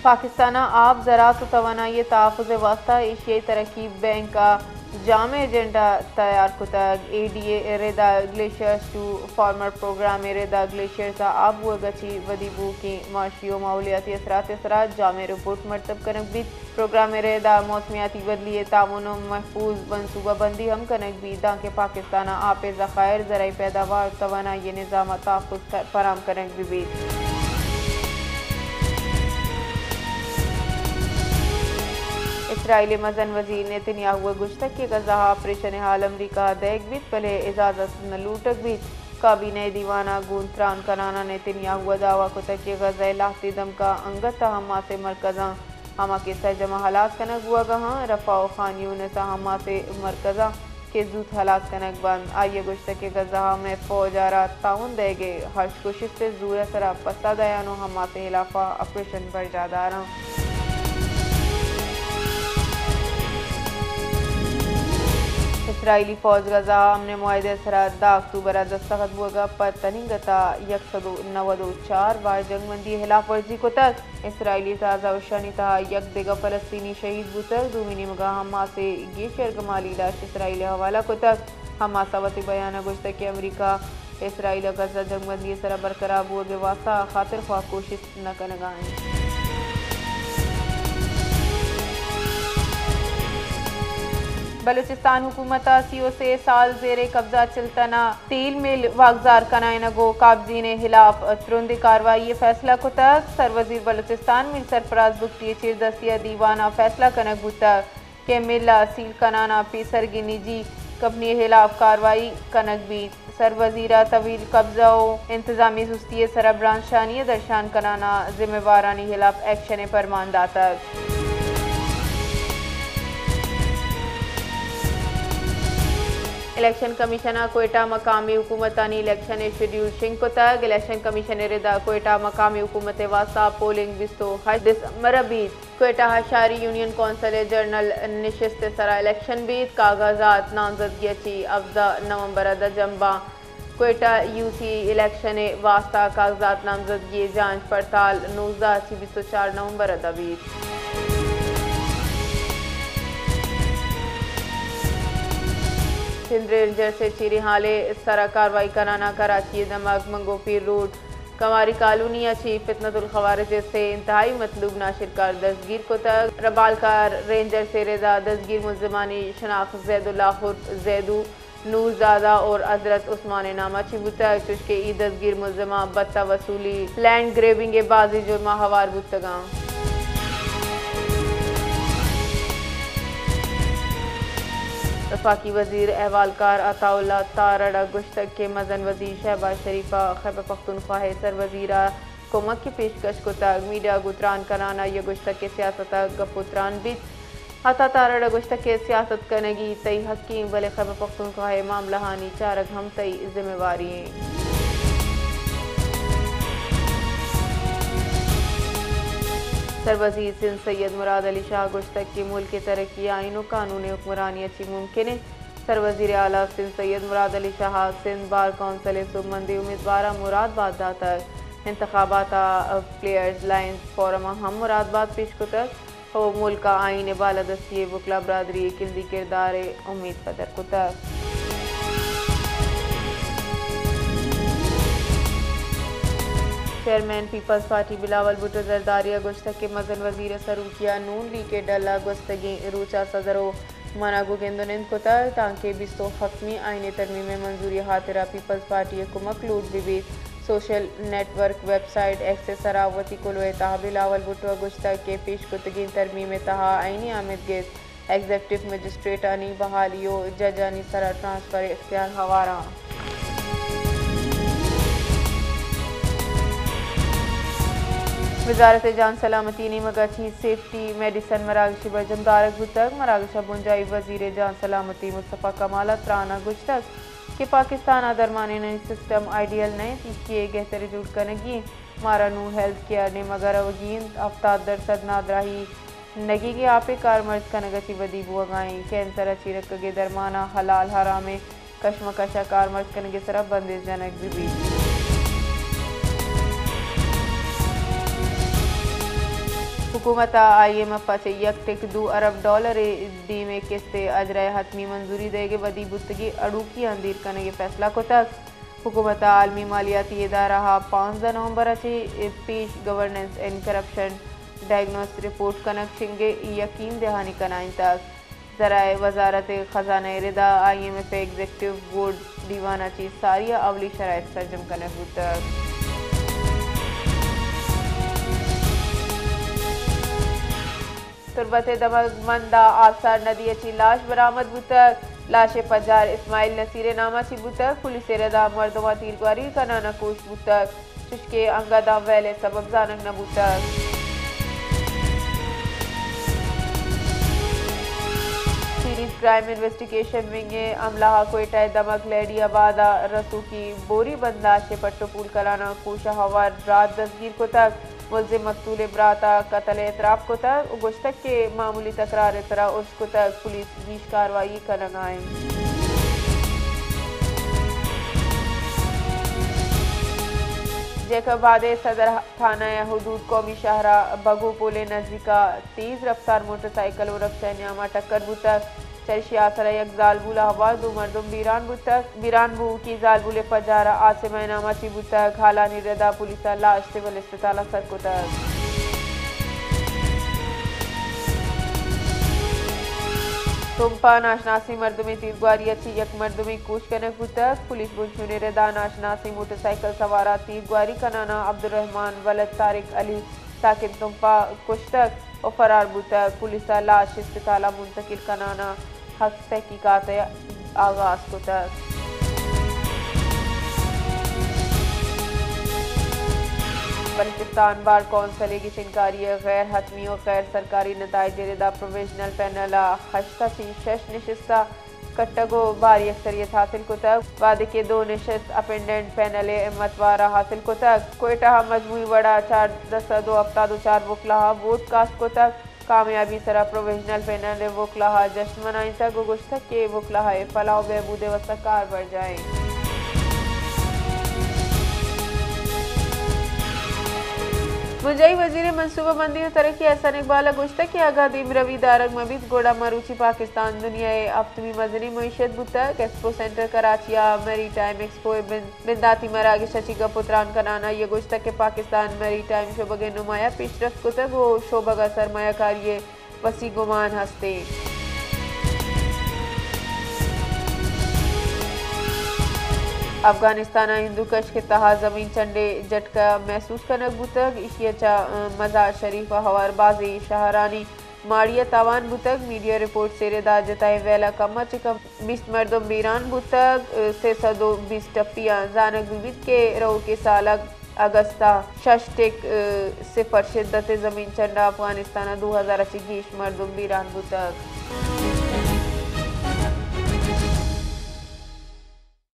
पाकिस्तान आब ज़राअत तवानाई तहफ़्फ़ुज़ वास्ता एशियाई तरक्की बैंक का जाम एजेंडा तैयार कुतग ADA रेदा ग्लेशियर्स टू फार्मर प्रोग्राम रेदा ग्लेशियर्स आब हुआ गची वदीबू की माशियो माहौलियाती असरात जाम रिपोर्ट मरतब कनक भी प्रोग्राम रेदा मौसमियाती बदली ताउन महफूज मनसूबाबंदी हम कनक भी दाके पाकिस्तान आप ज़खायर ज़राई पैदावार तवानाई निज़ाम तहफ़्फ़ुज़ फराम कनक भी इसराइली मजन वजीर नेतन्याहू गुश्तक के गजा ऑपरेशन हाल अमरीका दैग बीत पहले इजाज़त न लूटक बीत काबीना दीवाना गुंत्रान कनाना नेतन्याहू दावा को तक के गजा लाती दम का अंगत हमा से मरकज़ा हमा के सरजमा हलाक कनक हुआ गहाँ रफ़ा खान यूनिस हमा से मरकज़ा के जूत हलाक कनक बंद आइए गुश्तक के गजा में फौज आरा ताउन देगे हर्ष कोशिश से जूर सरा पसा दयानो हमा से हिलाफा ऑपरेशन पर जादारा इसराइली फौज गजा हमने मुआहदे सरा 10 अक्टूबर दस्तखत हुआ पर तनिंगता 194 बार जंगबंदी हिलाफ वर्जी को तक इसराइली ताज़ा उशानी तहा यक दिगा फलस्तीनी शहीद बुतक दूमिनी मगा हमा से ये शर्गमाली लाश इसराइली हवाला को तक हमा सवती बयान गुश्त के अमरीका इसराइल गजा जंगबंदी सरा बरकरार हुआ के वास्ता खातिर ख्वाह कोशिश न कनगाएं बलूचिस्तान हुकूमत सीओ से साल जेरे कब्जा चलतना तेल मिल वागजार कनायन गो काबजी ने हिलाफ तुरंत कार्रवाई फैसला को तक सरवजीर बलूचिस्तान मिल सरफराज बुख्ती चिर दस्तिया दीवाना फैसला कनक बुता के मिला सील कनाना पेसरगी निजी कंपनी हिलाफ कार्रवाई कनक भी सरवजीरा तवील कब्जा इंतजामी सुस्ती सरा ब्रांच शानी दर्शान कनाना जिम्मेवारानी हिलाफ एक्शन फरमानदाता इलेक्शन कमीशनर कोयटा मकामी हुकूमतानी इलेक्शन शेड्यूल शिंग को तक इलेक्शन कमीशनर रिदा कोयटा मकामी हुकूमत वास्ता पोलिंग बिस्तो 8 दिसंबर बीत कोयटा हशारी यूनियन कौंसल जर्नल निशिस्त सरा इलेक्शन बीत कागजात नामजदगी ची अफजा नवंबर जम्बा कोयटा यूसी इलेक्शन वास्ता कागजात नामजदगी जांच पड़ताल 19 नवंबर बीत सिंध रेंजर से चीरी हाले सरा कार्रवाई कराना कराची दमक मंगोपीर रोड कमारी कॉलोनी अच्छी फितनतुल खवारिज से इंतहाई मतलूब नाशिरकार दस्तगीर को तक रबालकार रेंजर से रेजा दस्तगीर मुलजमानी शनाख्त जैदुल्लाह जैदू नूरजादा और हजरत उस्मान नामा चिबुता चुशके ई दस्तगीर मुलजमा बत्ता वसूली लैंड ग्रेबिंग बाजी जुर्मा हवार बुतगा वफाकी वजीर अहवालकार अताउल्ला तारड़ा गुश्तक के मजन वजीर शहबाज शरीफा खैबर पख्तूनख्वा सर वजीरा कोमक की पेशकश को तक मीडिया गुतरान कराना ये गुश्तक के सियासत गपुतरान बिच अता तारड़ा गुश्तक के सियासत कनगी तई हकीम बले खैबर पख्तूनख्वा मामला हानी चारक हम तई जिम्मेवारी सरवजीर सिंध सैयद मुराद अली शाह गुश्तक की मुल्क की तरक्की आइन और कानूनी हुक्मरानी अच्छी मुमकिन है सरवजीर आला सिंध सैयद मुराद अली शाह सिंध बार कौंसिल सुबमंदी उम्मीदवार मुरादबाद दातर इंतखाबात प्लेयर्स लाइन्स फोरम हम मुरादबाद पेश को तक और मुल्क का आइन बालादस्ती वकला बरदरी किल्दी किरदार उम्मीद पदर को तक chairman Peoples Party Bilawal Bhutto जरदारिया गुश्तक के मजन वजीर सरूकिया नून ली के डला गुस्तगी रूचा सदरो मनागो गेंदोनिंद को ताकि बिस्तो हकमी आईने तरमीम में मंजूरी हाथिरा पीपल्स पार्टी को मखलूद विविध सोशल नेटवर्क वेबसाइट एक्सेस सरावती कुलोए तहा बिलावल भुट्टो गुश्तक के पेश कुतगी तरमीम तहा आईनी आमिद गेस एग्जेक्टिव मजिस्ट्रेट आनी बहालियो जज आनी सरा ट्रांसफर इख्तियार हवारा वजारत जान सलामती ने मगाची सेफ्टी मेडिसन मरागशी बजमदारक गुतक मरागशा बुंजाई वजीर जान सलामती मुस्तफ़ा कमाल त्राना गुश्तक कि पाकिस्तान दरमाने नई सिस्टम आइडियल नए किए गहतरी जुड़ कनगी मारा नू हेल्थ केयर ने मगर अवगीन अफ्ताब दरसद नादराही नगी के आपे कार मर्ज कनगची वदी बुआगाई कैंसर अचीरक के दरमाना हलाल हरामे कशमकशा कार मर्ज कनगे सरफ बंदिश जनक भी हुकूमत IMF $1.2 अरब दीमे किस्ते अजराय हतमी मंजूरी देगे वदी बुतगी अड़ूकी अंदीर कने फैसला को तक हुकूमत आलमी मालियाती इदारा 15 नवंबर अच्छी पेश governance and corruption diagnose report कनक शिंगे यकीन दहानी कनाइन तक जराए वजारत खजाना रिदा IMF एग्जीक्यूटिव बोर्ड दीवाना ची सारिया अवली शराइत सरजम कनक बुतक तुरबत दमगमंदा आबसार नदी अच्छी लाश बरामद बुतक लाश पजार इस्माइल नसीर नामा ची बुतक पुलिस रदा मर्दमा तीरगवारी का नाना कोश बुतक चुशके अंगादा वैले सबब जानक न बुतक सीरीज क्राइम इन्वेस्टिगेशन विंग अमला कोयटा दमक लेडी आबादा रसू की बोरी बंदाशे पट्टो पुल कराना कोशा हवा रात दस्तगीर को तक मुलजिम मकतूल ब्राता कत्ल एतराफ को तक गुश्तक के मामूली तकरार तरह उसको तक पुलिस बीच कार्रवाई कर आए जेकर बाद सदर थाना हदूद कौमी शहरा बगू पोले नजदीका तेज रफ्तार मोटरसाइकिल और रफ्तानियामा टक्कर बुतक चरशी आसरा एक जालबूला हवा दो मर्दम बीरानबू की जालबूले पजारा आसिम नामा ची बुतक हालानी रदा पुलिस लाश सिविल अस्पताल सर को तक तुमपा नाशनासी मर्दमी तीरगवारी अच्छी यक मर्दमी कोश कनक बुतक पुलिस बुंशुने रदा नाशनासी मोटरसाइकिल सवारा तीरगवारी का नाना अब्दुलरहमान वलद तारिक अली साकिन तुमपा कुश्तक और फरार बुतक पुलिस लाश अस्पताल मुंतकिल का नाना हक तहकीकात आगाज को तक बल्किस्तान बार कौंसिल की शिनकारी गैर हतमी और गैर सरकारी नताइज रिदा प्रोविजनल पैनल हश्ता शश नशिस्ता कट्टगो भारी अक्सरियत हासिल को तक वादे के 2 नशस्त अपेंडेंट पैनल मतवारा हासिल को तक कोयटा मजमूई वड़ा 4-10-2 हफ्ता 4 वकला वोट कास्ट को तक कामयाबी सरा प्रोविजनल पैनल वकला जश्न मनाई तक गुश्तक के वकला फलाह बहबूद वसकार बढ़ जाए मुंजाई वजीर मनसूबा बंदी और तरक्की एहसान इकबाल गुश्ता की आगादीम रवि दारग मबीद गोड़ा मरूची पाकिस्तान दुनिया अफ्तमी मजनी मीशत बुतक एक्सपो सेंटर कराचिया मेरी टाइम एक्सपो बिंदाती मरागी शशि का पुत्रान का नाना ये गुश्ता के पाकिस्तान मेरी टाइम शोबगे नुमाया पेशरफ कुतक वो शोबगा सरमायाकारी वसी गुमान हस्ते अफगानिस्तान हिंदू कश के तहा जमीन चंडे झटका महसूस कनक बुतक इशिया मजार शरीफ हवारबाजी शहरानी माड़िया तावान बुतक मीडिया रिपोर्ट से रेदा जताए वेला कम चिकम 20 मर्दम बीरान बुतक से सदो 20 टप्पियां जानक विविध के रो के साल अगस्ता शशटेक सिफर शिद्दत जमीन चंडा अफगानिस्तान 2020 मर्दम बीरान बुतक